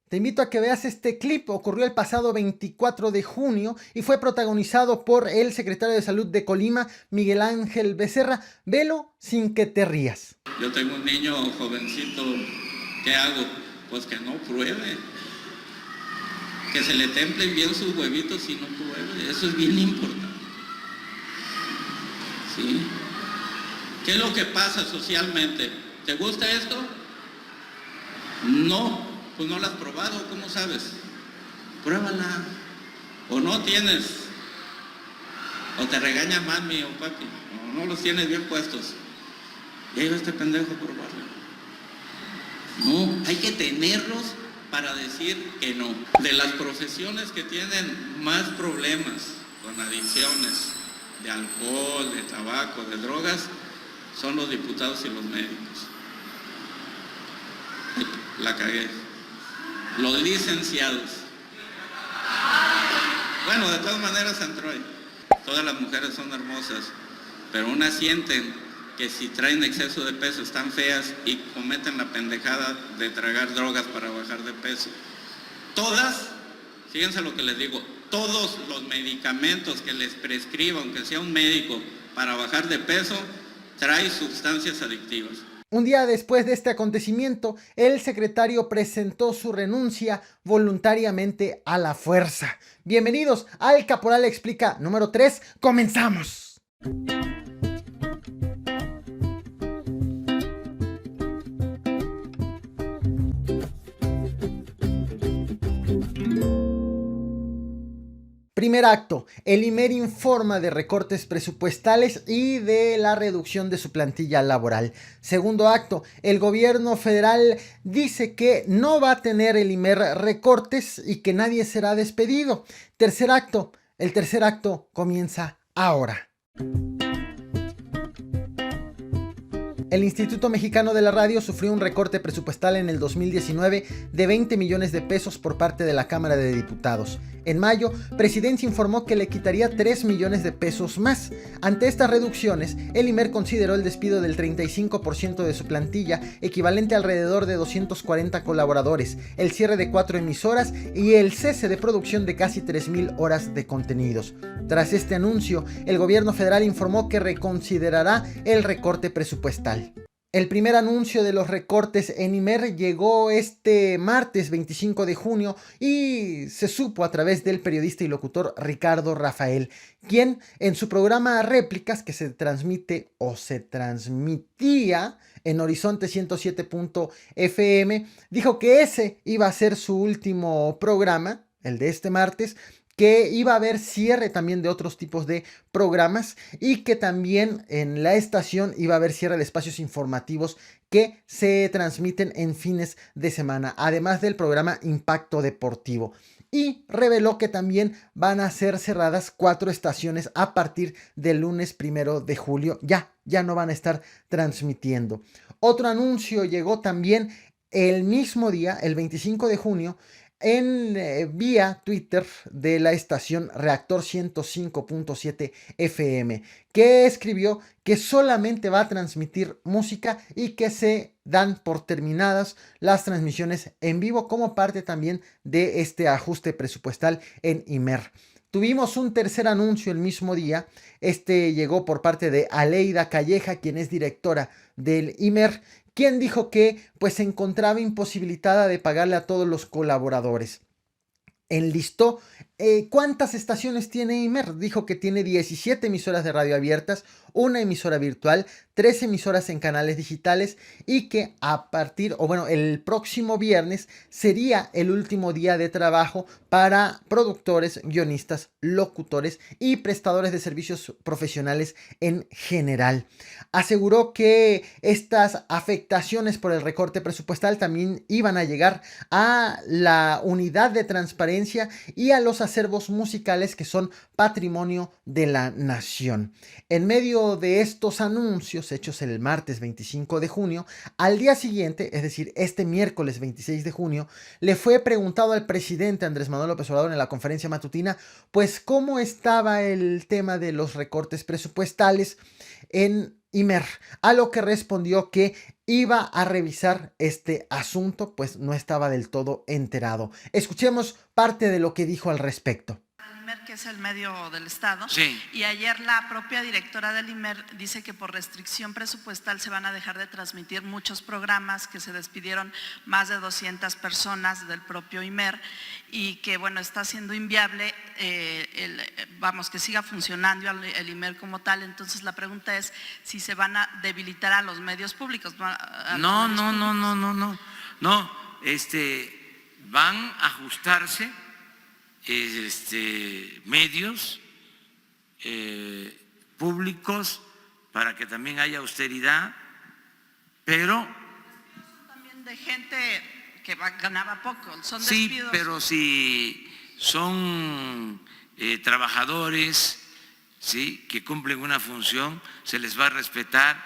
Te invito a que veas este clip. Ocurrió el pasado 24 de junio y fue protagonizado por el secretario de Salud de Colima, Miguel Ángel Becerra. Velo sin que te rías. Yo tengo un niño jovencito, ¿qué hago? Pues que no pruebe. Que se le templen bien sus huevitos y no pruebe. Eso es bien importante. ¿Sí? ¿Qué es lo que pasa socialmente? ¿Te gusta esto? No. Pues no la has probado, ¿cómo sabes? Pruébala. O no tienes. O te regaña mami o papi. O no los tienes bien puestos. Y ahí va este pendejo a probarlo. No, hay que tenerlos para decir que no. De las profesiones que tienen más problemas con adicciones de alcohol, de tabaco, de drogas, son los diputados y los médicos. La cagué. Los licenciados. Bueno, de todas maneras entró ahí. Todas las mujeres son hermosas, pero unas sienten que si traen exceso de peso están feas y cometen la pendejada de tragar drogas para bajar de peso. Todas, fíjense lo que les digo, todos los medicamentos que les prescriba, aunque sea un médico, para bajar de peso, trae sustancias adictivas. Un día después de este acontecimiento, el secretario presentó su renuncia voluntariamente a la fuerza. Bienvenidos al Caporal Explica número 3. ¡Comenzamos! Primer acto, el IMER informa de recortes presupuestales y de la reducción de su plantilla laboral. Segundo acto, el gobierno federal dice que no va a tener el IMER recortes y que nadie será despedido. Tercer acto, el tercer acto comienza ahora. El Instituto Mexicano de la Radio sufrió un recorte presupuestal en el 2019 de 20 millones de pesos por parte de la Cámara de Diputados. En mayo, Presidencia informó que le quitaría 3 millones de pesos más. Ante estas reducciones, el IMER consideró el despido del 35% de su plantilla, equivalente a alrededor de 240 colaboradores, el cierre de 4 emisoras y el cese de producción de casi 3,000 horas de contenidos. Tras este anuncio, el gobierno federal informó que reconsiderará el recorte presupuestal. El primer anuncio de los recortes en IMER llegó este martes 25 de junio y se supo a través del periodista y locutor Ricardo Rafael, quien en su programa Réplicas, que se transmite o se transmitía en Horizonte 107.fm, dijo que ese iba a ser su último programa, el de este martes, que iba a haber cierre también de otros tipos de programas y que también en la estación iba a haber cierre de espacios informativos que se transmiten en fines de semana, además del programa Impacto Deportivo. Y reveló que también van a ser cerradas 4 estaciones a partir del lunes 1 de julio. Ya no van a estar transmitiendo. Otro anuncio llegó también el mismo día, el 25 de junio, en vía Twitter de la estación Reactor 105.7 FM, que escribió que solamente va a transmitir música y que se dan por terminadas las transmisiones en vivo como parte también de este ajuste presupuestal en IMER. Tuvimos un tercer anuncio el mismo día. Este llegó por parte de Aleida Calleja, quien es directora del IMER, quien dijo que pues se encontraba imposibilitada de pagarle a todos los colaboradores. Enlistó cuántas estaciones tiene IMER. Dijo que tiene 17 emisoras de radio abiertas, una emisora virtual, 3 emisoras en canales digitales y que el próximo viernes sería el último día de trabajo para productores, guionistas, locutores y prestadores de servicios profesionales en general. Aseguró que estas afectaciones por el recorte presupuestal también iban a llegar a la unidad de transparencia y a los acervos musicales que son patrimonio de la nación. En medio de estos anuncios hechos el martes 25 de junio, al día siguiente, es decir, este miércoles 26 de junio, le fue preguntado al presidente Andrés Manuel López Obrador en la conferencia matutina, pues cómo estaba el tema de los recortes presupuestales en IMER, a lo que respondió que iba a revisar este asunto, pues no estaba del todo enterado. Escuchemos parte de lo que dijo al respecto. IMER, que es el medio del Estado, sí. Y ayer la propia directora del IMER dice que por restricción presupuestal se van a dejar de transmitir muchos programas, que se despidieron más de 200 personas del propio IMER y que bueno, está siendo inviable que siga funcionando el IMER como tal. Entonces la pregunta es si se van a debilitar a los medios públicos. No, van a ajustarse medios públicos para que también haya austeridad, pero también de gente que ganaba poco, son sí, despidos. pero si son trabajadores, sí, que cumplen una función, se les va a respetar.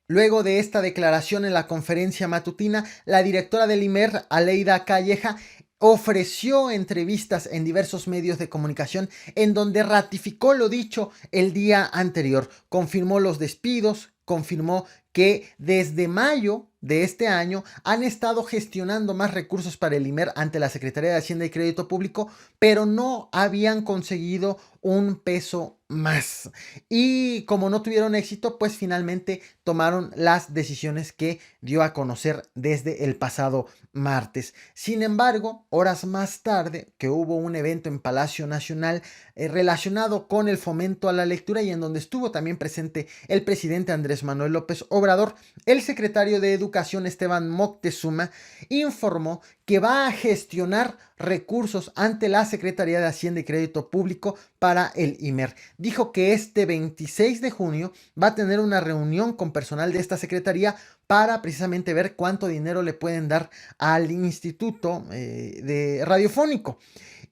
Luego de esta declaración en la conferencia matutina, la directora del IMER, Aleida Calleja, ofreció entrevistas en diversos medios de comunicación en donde ratificó lo dicho el día anterior, confirmó los despidos, confirmó que desde mayo de este año han estado gestionando más recursos para el IMER ante la Secretaría de Hacienda y Crédito Público, pero no habían conseguido un peso más. Y como no tuvieron éxito, pues finalmente tomaron las decisiones que dio a conocer desde el pasado martes. Sin embargo, horas más tarde, que hubo un evento en Palacio Nacional relacionado con el fomento a la lectura y en donde estuvo también presente el presidente Andrés Manuel López Obrador, el secretario de Educación Esteban Moctezuma informó que va a gestionar recursos ante la Secretaría de Hacienda y Crédito Público para el IMER. Dijo que este 26 de junio va a tener una reunión con personal de esta secretaría para precisamente ver cuánto dinero le pueden dar al Instituto de Radiofónico.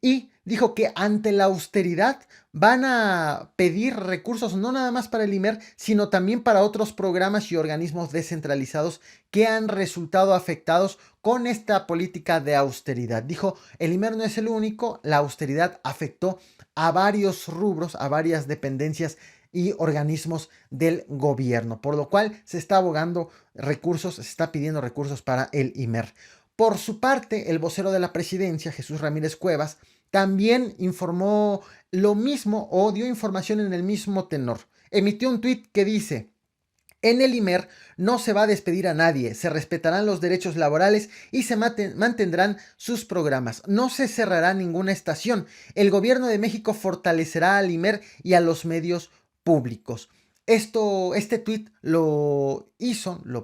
Y dijo que ante la austeridad van a pedir recursos no nada más para el IMER, sino también para otros programas y organismos descentralizados que han resultado afectados con esta política de austeridad. Dijo, el IMER no es el único, la austeridad afectó a varios rubros, a varias dependencias y organismos del gobierno, por lo cual se está abogando recursos, se está pidiendo recursos para el IMER. Por su parte, el vocero de la presidencia, Jesús Ramírez Cuevas, también informó lo mismo o dio información en el mismo tenor. Emitió un tuit que dice: en el IMER no se va a despedir a nadie, se respetarán los derechos laborales y se mantendrán sus programas. No se cerrará ninguna estación. El gobierno de México fortalecerá al IMER y a los medios públicos. Este tuit lo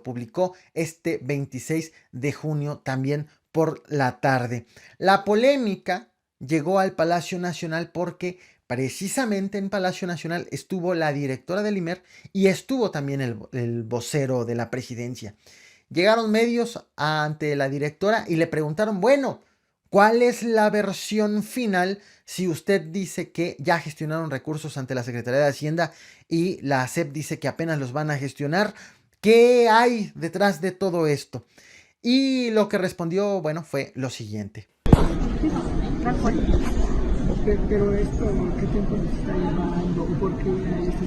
publicó este 26 de junio también por la tarde. La polémica llegó al Palacio Nacional porque precisamente en Palacio Nacional estuvo la directora del IMER y estuvo también el vocero de la presidencia. Llegaron medios ante la directora y le preguntaron, bueno, ¿cuál es la versión final si usted dice que ya gestionaron recursos ante la Secretaría de Hacienda y la SEP dice que apenas los van a gestionar? ¿Qué hay detrás de todo esto? Y lo que respondió, bueno, fue lo siguiente. Pero esto, ¿qué tiempo se está llevando? ¿Por qué si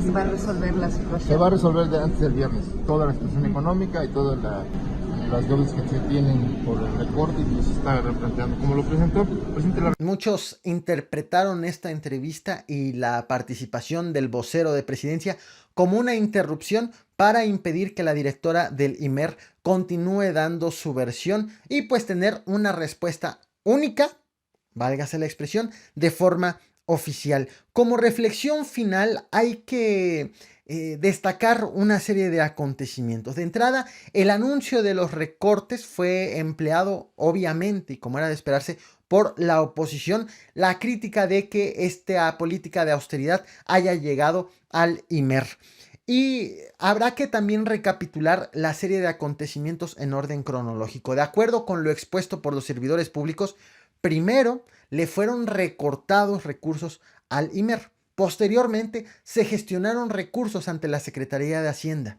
se va a resolver la situación? Se va a resolver antes del viernes, toda la situación económica y todas las deudas que se tienen por el recorte y se está replanteando. Como lo presentó el presidente de la... Muchos interpretaron esta entrevista y la participación del vocero de presidencia como una interrupción para impedir que la directora del IMER continúe dando su versión y pues tener una respuesta única, válgase la expresión, de forma oficial. Como reflexión final hay que destacar una serie de acontecimientos. De entrada, el anuncio de los recortes fue empleado obviamente y como era de esperarse por la oposición, la crítica de que esta política de austeridad haya llegado al IMER. Y habrá que también recapitular la serie de acontecimientos en orden cronológico. De acuerdo con lo expuesto por los servidores públicos, primero le fueron recortados recursos al IMER. Posteriormente se gestionaron recursos ante la Secretaría de Hacienda.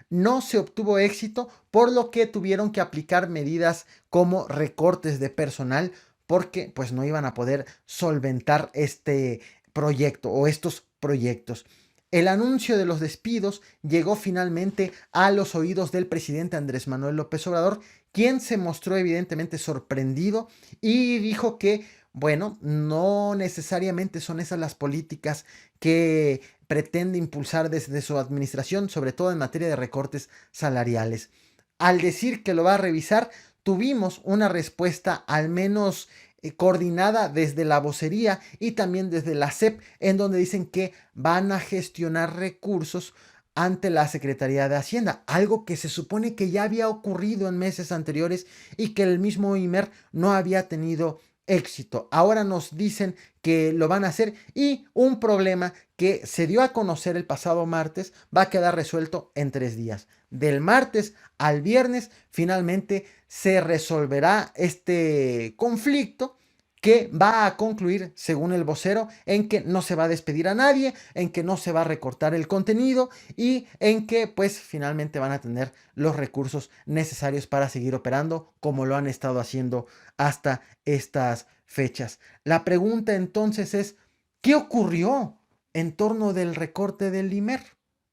No se obtuvo éxito, por lo que tuvieron que aplicar medidas como recortes de personal porque pues no iban a poder solventar este proyecto o estos proyectos. El anuncio de los despidos llegó finalmente a los oídos del presidente Andrés Manuel López Obrador, quien se mostró evidentemente sorprendido y dijo que, bueno, no necesariamente son esas las políticas que pretende impulsar desde su administración, sobre todo en materia de recortes salariales. Al decir que lo va a revisar, tuvimos una respuesta al menos coordinada desde la vocería y también desde la SEP, en donde dicen que van a gestionar recursos ante la Secretaría de Hacienda, algo que se supone que ya había ocurrido en meses anteriores y que el mismo IMER no había tenido éxito. Ahora nos dicen que lo van a hacer y un problema que se dio a conocer el pasado martes va a quedar resuelto en 3 días. Del martes al viernes finalmente se resolverá este conflicto, que va a concluir, según el vocero, en que no se va a despedir a nadie, en que no se va a recortar el contenido y en que pues finalmente van a tener los recursos necesarios para seguir operando como lo han estado haciendo hasta estas fechas. La pregunta entonces es, ¿qué ocurrió en torno del recorte del IMER?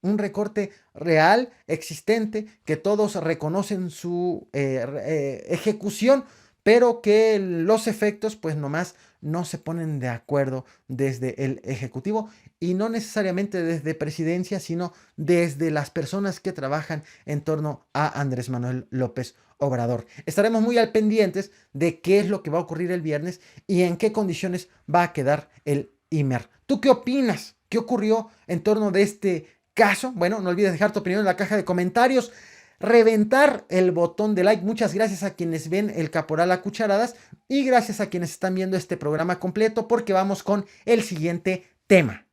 Un recorte real, existente, que todos reconocen su ejecución, pero que los efectos pues nomás no se ponen de acuerdo desde el Ejecutivo y no necesariamente desde Presidencia, sino desde las personas que trabajan en torno a Andrés Manuel López Obrador. Estaremos muy al pendientes de qué es lo que va a ocurrir el viernes y en qué condiciones va a quedar el IMER. ¿Tú qué opinas? ¿Qué ocurrió en torno de este caso? Bueno, no olvides dejar tu opinión en la caja de comentarios, reventar el botón de like. Muchas gracias a quienes ven el Caporal a cucharadas y gracias a quienes están viendo este programa completo, porque vamos con el siguiente tema.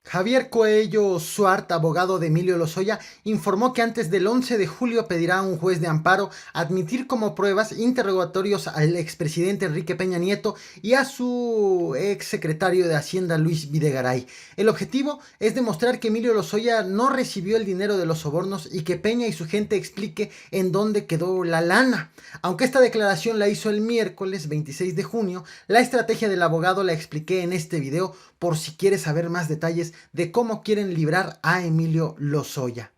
Javier Coello Suart, abogado de Emilio Lozoya, informó que antes del 11 de julio pedirá a un juez de amparo admitir como pruebas interrogatorios al expresidente Enrique Peña Nieto y a su exsecretario de Hacienda Luis Videgaray. El objetivo es demostrar que Emilio Lozoya no recibió el dinero de los sobornos y que Peña y su gente explique en dónde quedó la lana. Aunque esta declaración la hizo el miércoles 26 de junio, la estrategia del abogado la expliqué en este video por si quieres saber más detalles de cómo quieren librar a Emilio Lozoya.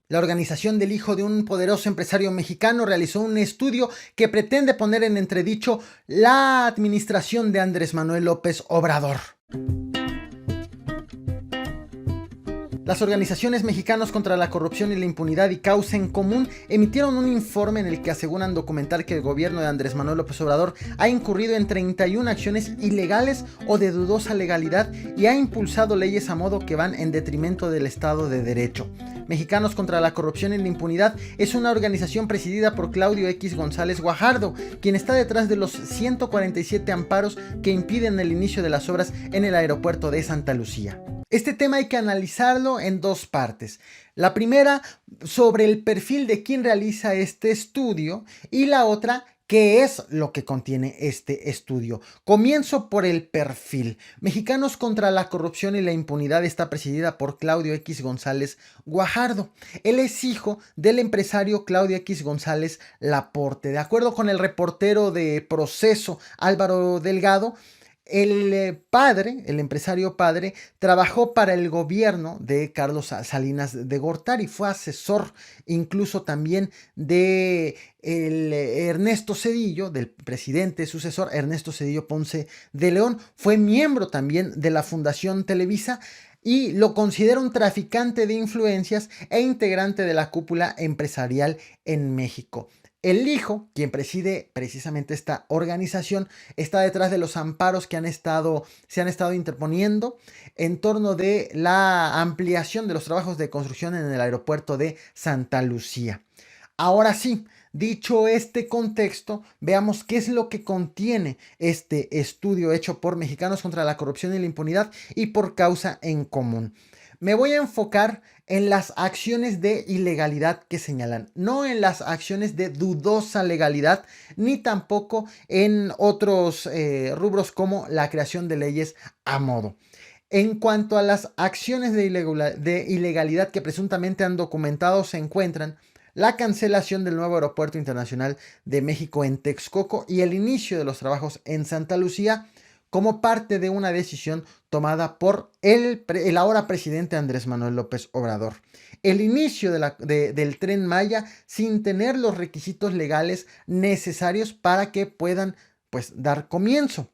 La organización del hijo de un poderoso empresario mexicano realizó un estudio que pretende poner en entredicho la administración de Andrés Manuel López Obrador. Las organizaciones mexicanas contra la corrupción y la impunidad y Causa en Común emitieron un informe en el que aseguran documentar que el gobierno de Andrés Manuel López Obrador ha incurrido en 31 acciones ilegales o de dudosa legalidad y ha impulsado leyes a modo que van en detrimento del Estado de Derecho. Mexicanos contra la corrupción y la impunidad es una organización presidida por Claudio X González Guajardo, quien está detrás de los 147 amparos que impiden el inicio de las obras en el aeropuerto de Santa Lucía. Este tema hay que analizarlo en dos partes. La primera, sobre el perfil de quien realiza este estudio, y la otra, ¿qué es lo que contiene este estudio? Comienzo por el perfil. Mexicanos contra la corrupción y la impunidad está presidida por Claudio X González Guajardo. Él es hijo del empresario Claudio X González Laporte. De acuerdo con el reportero de Proceso Álvaro Delgado, el padre, el empresario padre, trabajó para el gobierno de Carlos Salinas de Gortari, fue asesor incluso también de Ernesto Zedillo, del presidente sucesor Ernesto Zedillo Ponce de León, fue miembro también de la Fundación Televisa y lo considera un traficante de influencias e integrante de la cúpula empresarial en México. El hijo, quien preside precisamente esta organización, está detrás de los amparos que se han estado interponiendo en torno de la ampliación de los trabajos de construcción en el aeropuerto de Santa Lucía. Ahora sí, dicho este contexto, veamos qué es lo que contiene este estudio hecho por Mexicanos contra la Corrupción y la Impunidad y por Causa en Común. Me voy a enfocar en las acciones de ilegalidad que señalan, no en las acciones de dudosa legalidad, ni tampoco en otros rubros como la creación de leyes a modo. En cuanto a las acciones de ilegalidad que presuntamente han documentado, se encuentran la cancelación del nuevo aeropuerto internacional de México en Texcoco y el inicio de los trabajos en Santa Lucía como parte de una decisión tomada por el ahora presidente Andrés Manuel López Obrador. El inicio del Tren Maya sin tener los requisitos legales necesarios para que puedan pues dar comienzo.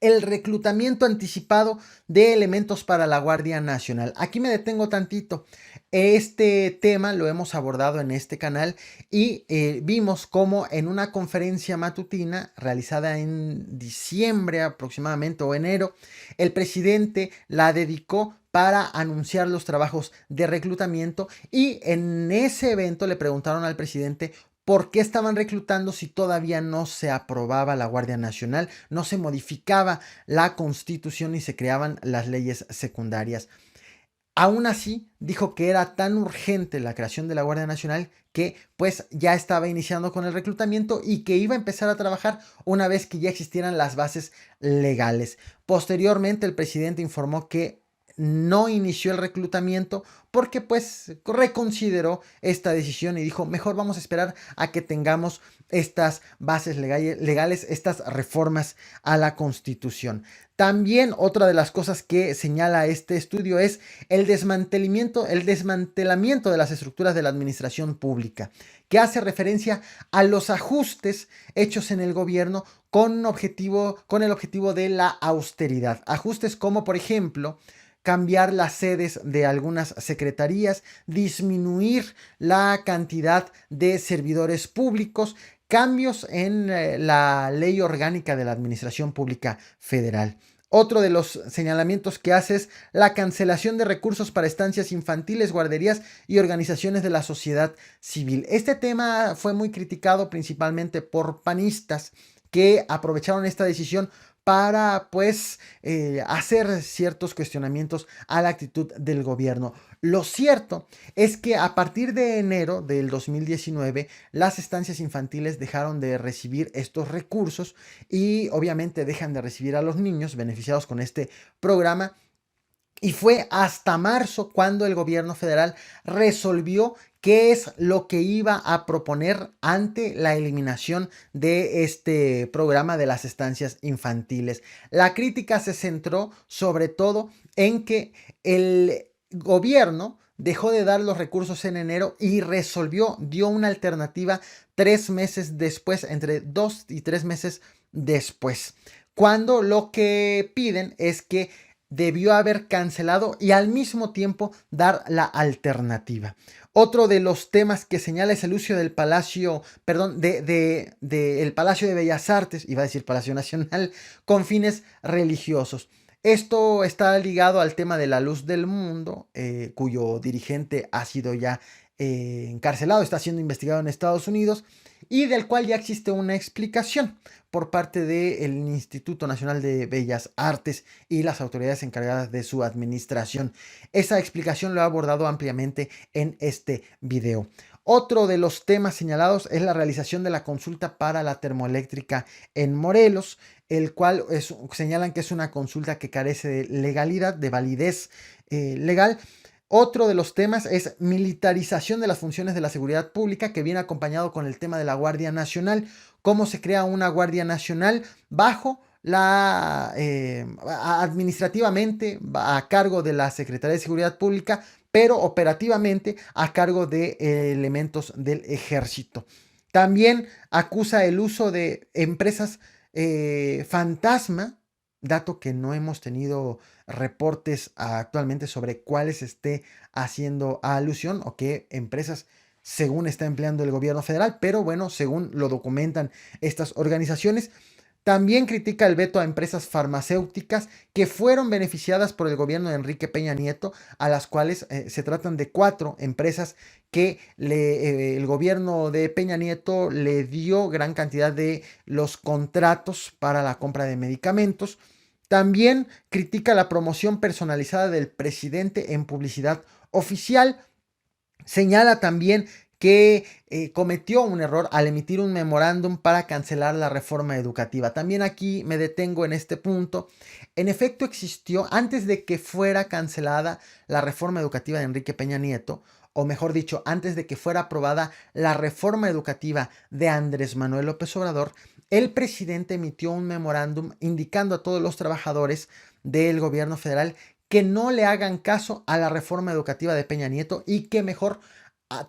El reclutamiento anticipado de elementos para la Guardia Nacional. Aquí me detengo tantito. Este tema lo hemos abordado en este canal y vimos cómo en una conferencia matutina realizada en diciembre aproximadamente o enero, el presidente la dedicó para anunciar los trabajos de reclutamiento y en ese evento le preguntaron al presidente ¿por qué estaban reclutando si todavía no se aprobaba la Guardia Nacional, no se modificaba la Constitución y se creaban las leyes secundarias? Aún así, dijo que era tan urgente la creación de la Guardia Nacional que pues ya estaba iniciando con el reclutamiento y que iba a empezar a trabajar una vez que ya existieran las bases legales. Posteriormente, el presidente informó que no inició el reclutamiento porque pues reconsideró esta decisión y dijo mejor vamos a esperar a que tengamos estas bases legales, estas reformas a la Constitución. También otra de las cosas que señala este estudio es el desmantelamiento de las estructuras de la administración pública, que hace referencia a los ajustes hechos en el gobierno con el objetivo de la austeridad. Ajustes como por ejemplo cambiar las sedes de algunas secretarías, disminuir la cantidad de servidores públicos, cambios en la ley orgánica de la Administración Pública Federal. Otro de los señalamientos que hace es la cancelación de recursos para estancias infantiles, guarderías y organizaciones de la sociedad civil. Este tema fue muy criticado principalmente por panistas que aprovecharon esta decisión para pues hacer ciertos cuestionamientos a la actitud del gobierno. Lo cierto es que a partir de enero del 2019 las estancias infantiles dejaron de recibir estos recursos y obviamente dejan de recibir a los niños beneficiados con este programa. Y fue hasta marzo cuando el gobierno federal resolvió qué es lo que iba a proponer ante la eliminación de este programa de las estancias infantiles. La crítica se centró sobre todo en que el gobierno dejó de dar los recursos en enero y dio una alternativa 3 meses después, entre 2 y 3 meses después, cuando lo que piden es que debió haber cancelado y al mismo tiempo dar la alternativa. Otro de los temas que señala es el uso del Palacio, el Palacio de Bellas Artes, iba a decir Palacio Nacional, con fines religiosos. Esto está ligado al tema de la Luz del Mundo, cuyo dirigente ha sido ya encarcelado, está siendo investigado en Estados Unidos y del cual ya existe una explicación por parte del Instituto Nacional de Bellas Artes y las autoridades encargadas de su administración. Esa explicación lo he abordado ampliamente en este video. Otro de los temas señalados es la realización de la consulta para la termoeléctrica en Morelos, el cual señalan que es una consulta que carece de legalidad, de validez legal. Otro de los temas es militarización de las funciones de la seguridad pública, que viene acompañado con el tema de la Guardia Nacional. Cómo se crea una Guardia Nacional bajo administrativamente a cargo de la Secretaría de Seguridad Pública, pero operativamente a cargo de elementos del ejército. También acusa el uso de empresas fantasma, dato que no hemos tenido reportes actualmente sobre cuáles esté haciendo alusión o qué empresas según está empleando el gobierno federal, pero bueno, según lo documentan estas organizaciones. También critica el veto a empresas farmacéuticas que fueron beneficiadas por el gobierno de Enrique Peña Nieto, a las cuales se tratan de 4 empresas que el gobierno de Peña Nieto le dio gran cantidad de los contratos para la compra de medicamentos. También critica la promoción personalizada del presidente en publicidad oficial. Señala también que cometió un error al emitir un memorándum para cancelar la reforma educativa. También aquí me detengo en este punto. En efecto existió, antes de que fuera cancelada la reforma educativa de Enrique Peña Nieto, o mejor dicho, antes de que fuera aprobada la reforma educativa de Andrés Manuel López Obrador, el presidente emitió un memorándum indicando a todos los trabajadores del gobierno federal que no le hagan caso a la reforma educativa de Peña Nieto y que mejor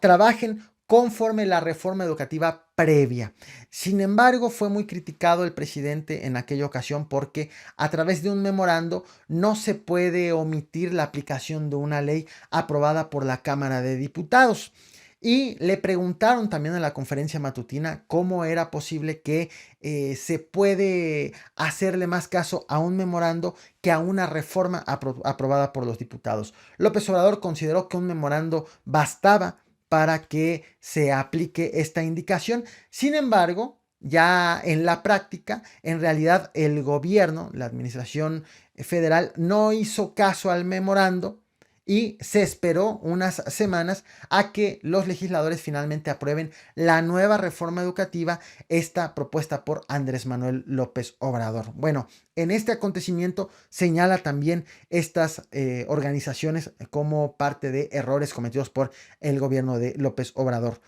trabajen conforme la reforma educativa previa. Sin embargo, fue muy criticado el presidente en aquella ocasión porque a través de un memorando no se puede omitir la aplicación de una ley aprobada por la Cámara de Diputados. Y le preguntaron también en la conferencia matutina cómo era posible que se puede hacerle más caso a un memorando que a una reforma aprobada por los diputados. López Obrador consideró que un memorando bastaba para que se aplique esta indicación. Sin embargo, ya en la práctica, en realidad el gobierno, la administración federal, no hizo caso al memorando y se esperó unas semanas a que los legisladores finalmente aprueben la nueva reforma educativa, esta propuesta por Andrés Manuel López Obrador. Bueno, en este acontecimiento señala también estas organizaciones como parte de errores cometidos por el gobierno de López Obrador.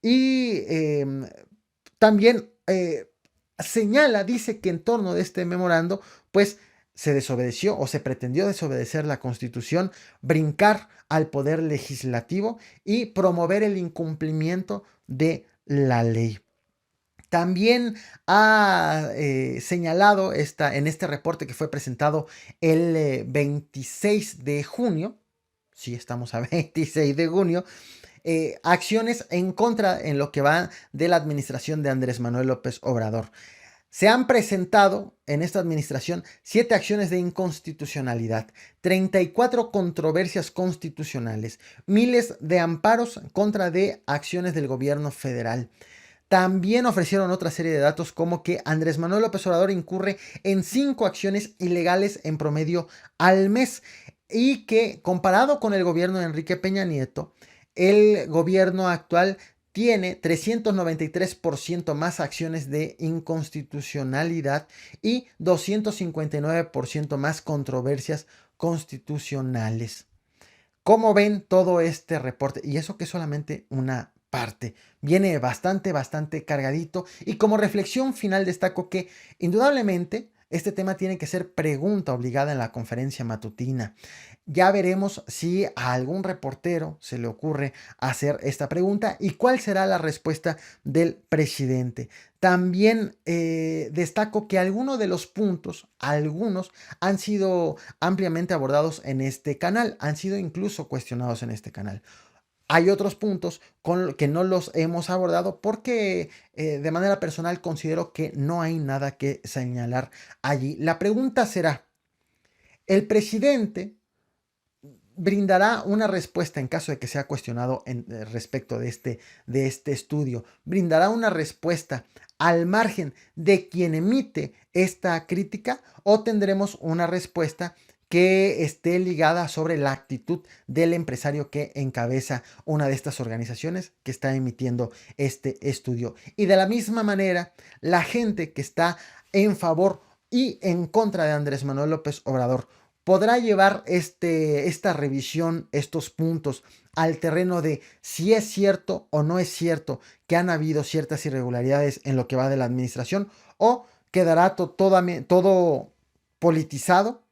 Y también señala, dice que en torno de este memorando, pues se desobedeció o se pretendió desobedecer la Constitución, brincar al poder legislativo y promover el incumplimiento de la ley. También ha señalado en este reporte que fue presentado el 26 de junio, sí estamos a 26 de junio, acciones en contra en lo que va de la administración de Andrés Manuel López Obrador. Se han presentado en esta administración 7 acciones de inconstitucionalidad, 34 controversias constitucionales, miles de amparos contra de acciones del gobierno federal. También ofrecieron otra serie de datos como que Andrés Manuel López Obrador incurre en 5 acciones ilegales en promedio al mes y que comparado con el gobierno de Enrique Peña Nieto, el gobierno actual tiene 393% más acciones de inconstitucionalidad y 259% más controversias constitucionales. ¿Cómo ven todo este reporte? Y eso que es solamente una parte. Viene bastante cargadito. Y como reflexión final destaco que indudablemente este tema tiene que ser pregunta obligada en la conferencia matutina. Ya veremos si a algún reportero se le ocurre hacer esta pregunta y cuál será la respuesta del presidente. También destaco que algunos de los puntos, algunos han sido ampliamente abordados en este canal, han sido incluso cuestionados en este canal. Hay otros puntos que no los hemos abordado porque de manera personal considero que no hay nada que señalar allí. La pregunta será, ¿el presidente brindará una respuesta en caso de que sea cuestionado respecto de este estudio? ¿Brindará una respuesta al margen de quien emite esta crítica o tendremos una respuesta que esté ligada sobre la actitud del empresario que encabeza una de estas organizaciones que está emitiendo este estudio? Y de la misma manera, la gente que está en favor y en contra de Andrés Manuel López Obrador podrá llevar esta revisión, estos puntos al terreno de si es cierto o no es cierto que han habido ciertas irregularidades en lo que va de la administración, o quedará todo politizado.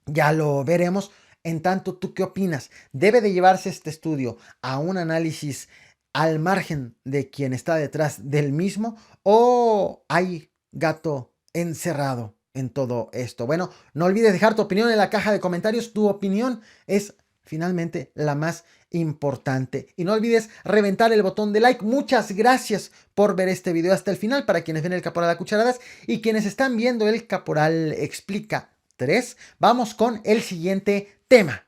Ya lo veremos. En tanto, ¿tú qué opinas? ¿Debe de llevarse este estudio a un análisis al margen de quien está detrás del mismo o hay gato encerrado en todo esto? Bueno, no olvides dejar tu opinión en la caja de comentarios. Tu opinión es finalmente la más importante. Y no olvides reventar el botón de like. Muchas gracias por ver este video hasta el final. Para quienes ven el Caporal a Cucharadas y quienes están viendo el Caporal Explica 3, vamos con el siguiente tema.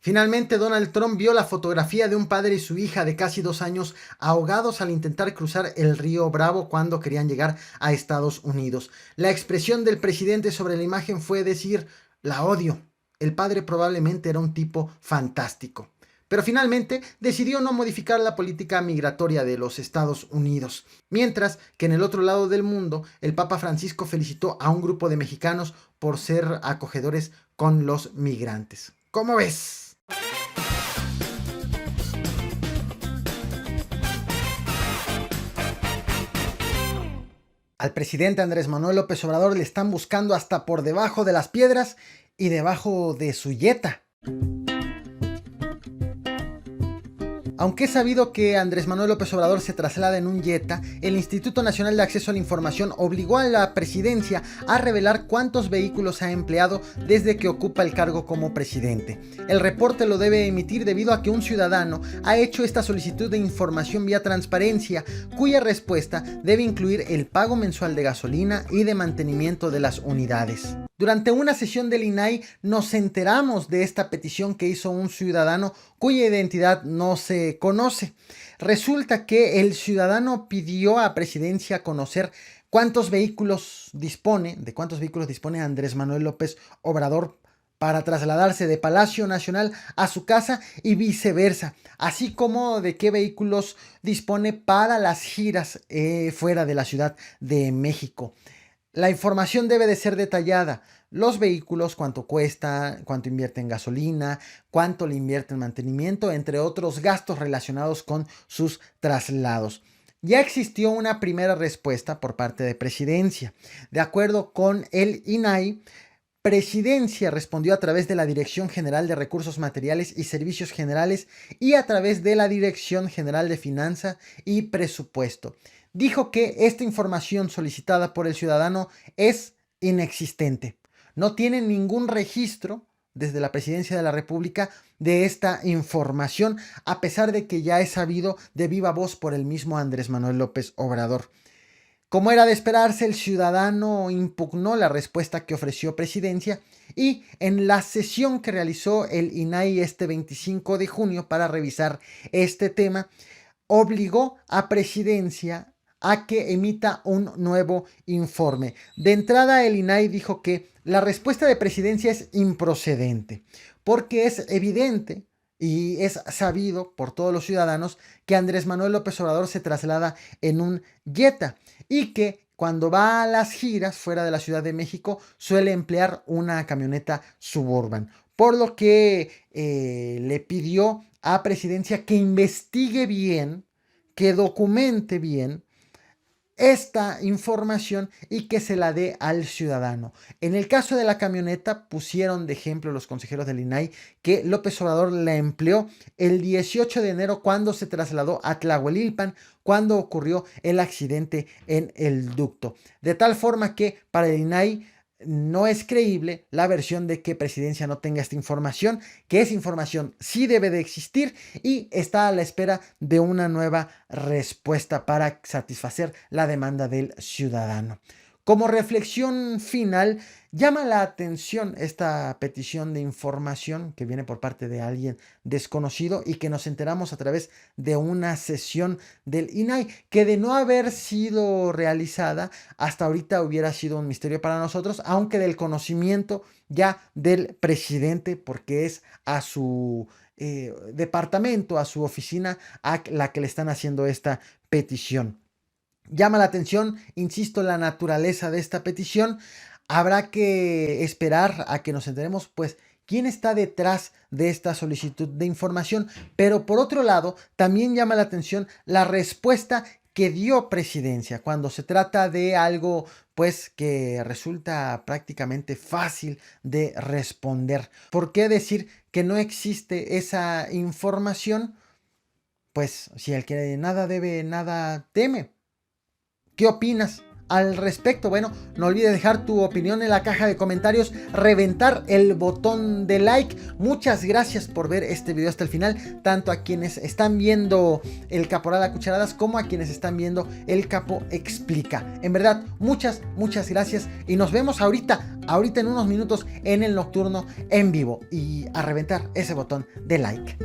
Finalmente, Donald Trump vio la fotografía de un padre y su hija de casi 2 años ahogados al intentar cruzar el río Bravo cuando querían llegar a Estados Unidos. La expresión del presidente sobre la imagen fue decir: la odio. El padre probablemente era un tipo fantástico. Pero finalmente decidió no modificar la política migratoria de los Estados Unidos. Mientras que en el otro lado del mundo, el Papa Francisco felicitó a un grupo de mexicanos por ser acogedores con los migrantes. ¿Cómo ves? Al presidente Andrés Manuel López Obrador le están buscando hasta por debajo de las piedras y debajo de su yeta. Aunque es sabido que Andrés Manuel López Obrador se traslada en un Jetta, el Instituto Nacional de Acceso a la Información obligó a la presidencia a revelar cuántos vehículos ha empleado desde que ocupa el cargo como presidente. El reporte lo debe emitir debido a que un ciudadano ha hecho esta solicitud de información vía transparencia, cuya respuesta debe incluir el pago mensual de gasolina y de mantenimiento de las unidades. Durante una sesión del INAI nos enteramos de esta petición que hizo un ciudadano cuya identidad no se conoce. Resulta que el ciudadano pidió a presidencia conocer de cuántos vehículos dispone Andrés Manuel López Obrador para trasladarse de Palacio Nacional a su casa y viceversa, así como de qué vehículos dispone para las giras fuera de la Ciudad de México. La información debe de ser detallada. Los vehículos, cuánto cuesta, cuánto invierte en gasolina, cuánto le invierte en mantenimiento, entre otros gastos relacionados con sus traslados. Ya existió una primera respuesta por parte de Presidencia. De acuerdo con el INAI, Presidencia respondió a través de la Dirección General de Recursos Materiales y Servicios Generales y a través de la Dirección General de Finanzas y Presupuesto. Dijo que esta información solicitada por el ciudadano es inexistente. No tiene ningún registro desde la Presidencia de la República de esta información, a pesar de que ya es sabido de viva voz por el mismo Andrés Manuel López Obrador. Como era de esperarse, el ciudadano impugnó la respuesta que ofreció Presidencia y en la sesión que realizó el INAI este 25 de junio para revisar este tema, obligó a Presidencia a que emita un nuevo informe. De entrada, el INAI dijo que la respuesta de Presidencia es improcedente, porque es evidente y es sabido por todos los ciudadanos que Andrés Manuel López Obrador se traslada en un Jetta y que cuando va a las giras fuera de la Ciudad de México suele emplear una camioneta Suburban, por lo que le pidió a Presidencia que investigue bien, que documente bien esta información y que se la dé al ciudadano. En el caso de la camioneta, pusieron de ejemplo los consejeros del INAI que López Obrador la empleó el 18 de enero cuando se trasladó a Tlahuelilpan, cuando ocurrió el accidente en el ducto. De tal forma que para el INAI no es creíble la versión de que Presidencia no tenga esta información, que esa información sí debe de existir y está a la espera de una nueva respuesta para satisfacer la demanda del ciudadano. Como reflexión final, llama la atención esta petición de información que viene por parte de alguien desconocido y que nos enteramos a través de una sesión del INAI, que de no haber sido realizada hasta ahorita hubiera sido un misterio para nosotros, aunque del conocimiento ya del presidente, porque es a su departamento, a su oficina, a la que le están haciendo esta petición. Llama la atención, insisto, la naturaleza de esta petición. Habrá que esperar a que nos enteremos, pues, quién está detrás de esta solicitud de información. Pero por otro lado, también llama la atención la respuesta que dio Presidencia cuando se trata de algo, pues, que resulta prácticamente fácil de responder. ¿Por qué decir que no existe esa información? Pues, si el que nada debe, nada teme. ¿Qué opinas al respecto? Bueno, no olvides dejar tu opinión en la caja de comentarios, reventar el botón de like. Muchas gracias por ver este video hasta el final, tanto a quienes están viendo el Caporal a Cucharadas como a quienes están viendo el Capo Explica. En verdad, muchas gracias y nos vemos ahorita ahorita en unos minutos en El Nocturno en vivo y a reventar ese botón de like.